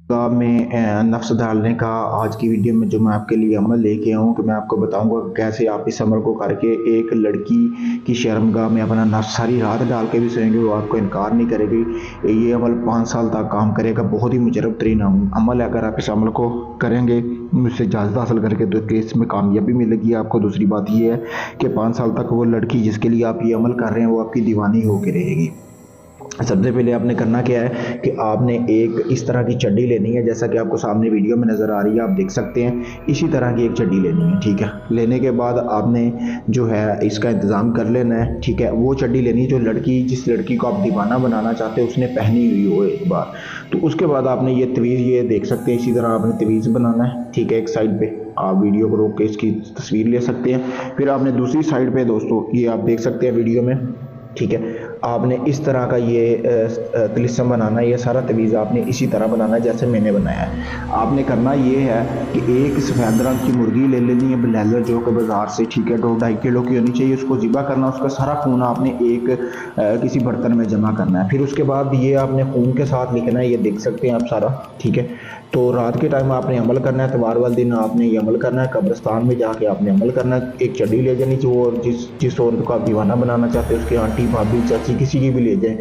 में नफ्स डालने का आज की वीडियो में जो मैं आपके लिए अमल लेके आऊँ कि मैं आपको बताऊंगा कैसे आप इस अमल को करके एक लड़की की शर्मगाह में अपना नफ्स सारी रात डाल के भी सोएंगे, वो आपको इनकार नहीं करेगी। ये अमल 5 साल तक काम करेगा। बहुत ही मुजरब तरीन अमल है। अगर आप इस अमल को करेंगे मुझसे इजाज़त हासिल करके तो इसमें कामयाबी मिलेगी आपको। दूसरी बात ये है कि 5 साल तक वो लड़की जिसके लिए आप ये अमल कर रहे हैं वो आपकी दीवानी होकर रहेगी। सबसे पहले आपने करना क्या है कि आपने एक इस तरह की चड्डी लेनी है, जैसा कि आपको सामने वीडियो में नज़र आ रही है, आप देख सकते हैं। इसी तरह की एक चड्डी लेनी है, ठीक है। लेने के बाद आपने जो है इसका इंतज़ाम कर लेना है, ठीक है। वो चड्डी लेनी है जो जिस लड़की को आप दीवाना बनाना चाहते हैं उसने पहनी हुई हो एक बार। तो उसके बाद आपने ये तवीज़ ये देख सकते हैं, इसी तरह आपने तवीज़ बनाना है, ठीक है। एक साइड पे आप वीडियो को रोक के इसकी तस्वीर ले सकते हैं। फिर आपने दूसरी साइड पे दोस्तों ये आप देख सकते हैं वीडियो में, ठीक है। आपने इस तरह का ये तिलिस्म बनाना है। ये सारा तवीज़ आपने इसी तरह बनाना है जैसे मैंने बनाया है। आपने करना ये है कि एक सफ़ेद रंग की मुर्गी ले लेनी है, ब्लैलर जो कि बाज़ार से, ठीक है, 2-2.5 किलो की होनी चाहिए। उसको ज़िबा करना, उसका सारा खून आपने एक किसी बर्तन में जमा करना है। फिर उसके बाद ये आपने खून के साथ लिखना है, ये देख सकते हैं आप सारा, ठीक है। तो रात के टाइम आपने अमल करना है, इतवार वाले दिन आपने ये अमल करना है। कब्रिस्तान में जाके आपने अमल करना है। एक चड्डी ले जानी चाहिए और जिस औरत को आप दीवाना बनाना चाहते हैं उसकी आंटी, भाभी, चाची, किसी की भी ले जाएं,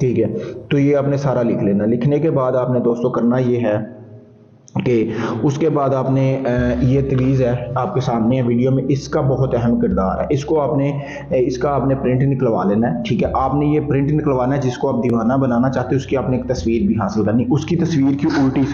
ठीक है। तो ये आपने सारा लिख लेना। लिखने के बाद आपने दोस्तों करना ये है कि उसके बाद आपने ये तवीज़ है आपके सामने है वीडियो में, इसका बहुत अहम किरदार है। इसका आपने प्रिंट निकलवा लेना है, ठीक है। आपने ये प्रिंट निकलवाना है, जिसको आप दीवाना बनाना चाहते हैं उसकी आपने एक तस्वीर भी हासिल करनी। उसकी तस्वीर की उल्टी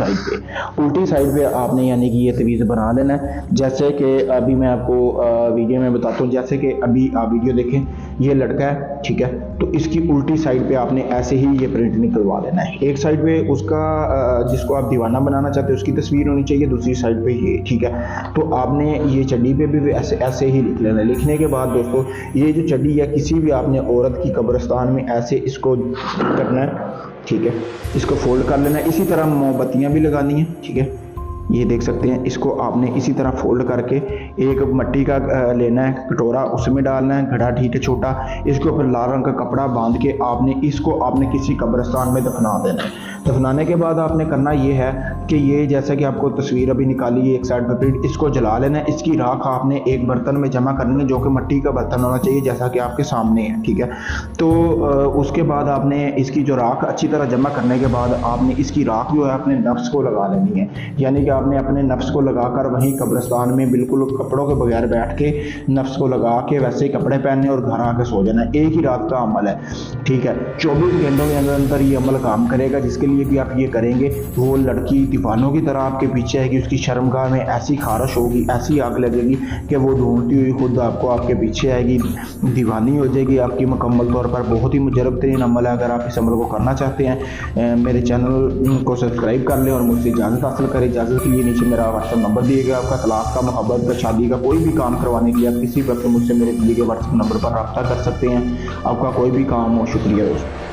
साइड पे आपने यानी कि ये तवीज़ बना लेना है। जैसे कि अभी मैं आपको वीडियो में बताता हूँ। जैसे कि अभी आप वीडियो देखें, ये लड़का है, ठीक है। तो इसकी उल्टी साइड पे आपने ऐसे ही ये प्रिंट निकलवा लेना है। एक साइड पे उसका जिसको आप दीवाना बनाना चाहते हैं उसकी तस्वीर होनी चाहिए, दूसरी साइड पे ये, ठीक है। तो आपने ये चड्डी पे भी ऐसे ही लिख लेना है। लिखने के बाद दोस्तों ये जो चड्डी है किसी भी आपने औरत की कब्रिस्तान में ऐसे इसको करना है, ठीक है। इसको फोल्ड कर लेना है। इसी तरह मोमबत्तियाँ भी लगानी है, ठीक है। ये देख सकते हैं। इसको आपने इसी तरह फोल्ड करके एक मिट्टी का लेना है कटोरा, उसमें डालना है घड़ा, ठीक है, छोटा। इसके ऊपर लाल रंग का कपड़ा बांध के आपने किसी कब्रिस्तान में दफना देना है। दफनाने के बाद आपने करना ये है कि ये जैसा कि आपको तस्वीर अभी निकाली है एक साइड पर प्रिंट, इसको जला लेना है। इसकी राख आपने एक बर्तन में जमा करनी है जो कि मिट्टी का बर्तन होना चाहिए, जैसा कि आपके सामने है, ठीक है। तो उसके बाद आपने इसकी जो राख अच्छी तरह जमा करने के बाद आपने इसकी राख जो है अपने नफ्स को लगा लेनी है। यानी कि आपने अपने नफ्स को लगाकर वहीं कब्रिस्तान में बिल्कुल कपड़ों के बगैर बैठ के नफ्स को लगा के वैसे ही कपड़े पहनने और घर आके सो जाना। एक ही रात का अमल है, ठीक है। 24 घंटों के अंदर ये अमल काम करेगा। जिसके लिए भी आप ये करेंगे वो लड़की दीवानों की तरह आपके पीछे आएगी। उसकी शर्मगाह में ऐसी खारिश होगी, ऐसी आग लगेगी कि वो ढूंढती हुई खुद आपके पीछे आएगी, दीवानी हो जाएगी आपकी मुकम्मल तौर पर। बहुत ही मुजरब तरीन अमल है। अगर आप इस अमल को करना चाहते हैं मेरे चैनल को सब्सक्राइब कर लें और मुझसे इजाज़त हासिल करें। इजाज़त के लिए नीचे मेरा व्हाट्सएप नंबर दिएगा। आपका तलाक का, मोहब्बत का, शादी का कोई भी काम करवाने के लिए आप किसी वक्त मुझसे मेरे दिए गए व्हाट्सएप नंबर पर रब्ता कर सकते हैं। आपका कोई भी काम हो। शुक्रिया दोस्तों।